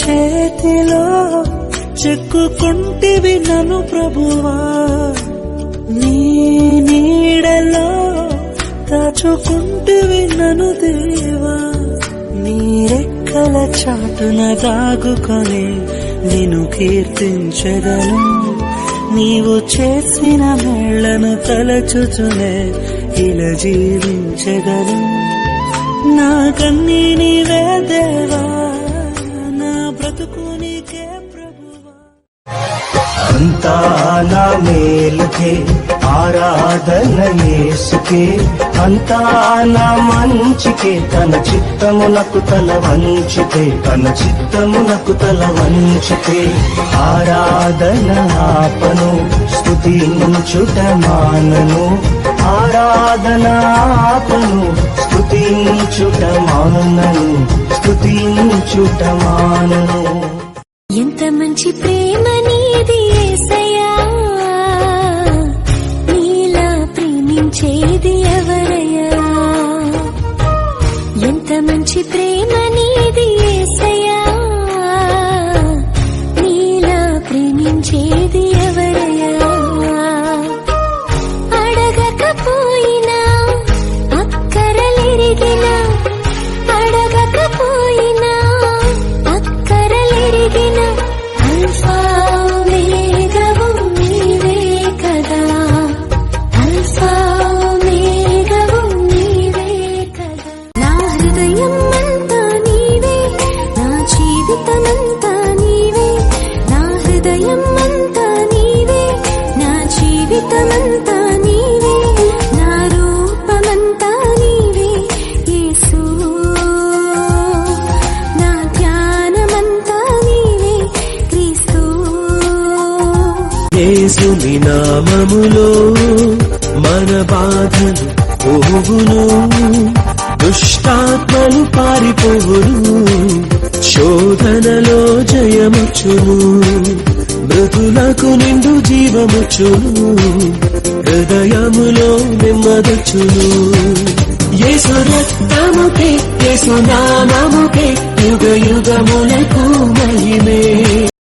చేతిలో చెక్కుకుంటివి నన్ను ప్రభువా, నీ నీడలో దాచుకుంటివి నన్ను దేవా. నీ రెక్కల చాటున దాగుకొని నిన్ను కీర్తించెదను, నీవు చేసిన మేళ్లను తలచుచునే ఇలా జీవించెదను. నా కన్నీ నీవే దేవా, నా బ్రతుకు నీకే ప్రభువా. అంతా నా మేలుకే ఆరాధన యేసుకే, అంతా నా మంచికే, తన చిత్తమునకు తల వంచితే, తన చిత్తమునకు తల వంచితే. ఆరాధన ఆపను, స్తుతించుట మానను, ఆరాధన ఆపను, స్తుతించుట మానను, స్తుతించుట మానను. ఎంత మంచి ప్రేమ నీది యేసయ్యా, నీలా ప్రేమించేది ఎవరయ్యా. ఎంత మంచి ప్రేమ నీది యేసయ్యా, నీలా ప్రేమించేది ఎవరయ్యా. అడగకపోయినా అక్కరలెరిగినా, అడగకపోయినా అక్కరలెరిగిన అల్ఫా ఓమేగావు నీవే కదా, అల్ఫా ఓమేగావు నీవే కదా. నా హృదయం అంతా నీవే, నా జీవితమంతా నీవే, నా హృదయం అంతా నీవే, నా జీవితమంతా నీవే, నా రూపమంతా నీవే యేసు, నా ధ్యానమంతా నీవే క్రీస్తు. యేసుని నామములో మన బాధలు పోవును, దుష్టాత్మలు పారిపోవును, శోధనలో జయముచ్చును, మృతులకు నిండు జీవముచ్చును, హృదయములో నెమ్మదొచ్చును. యేసు రక్తముకే, యేసు నామముకే యుగ యుగములకు మహిమే.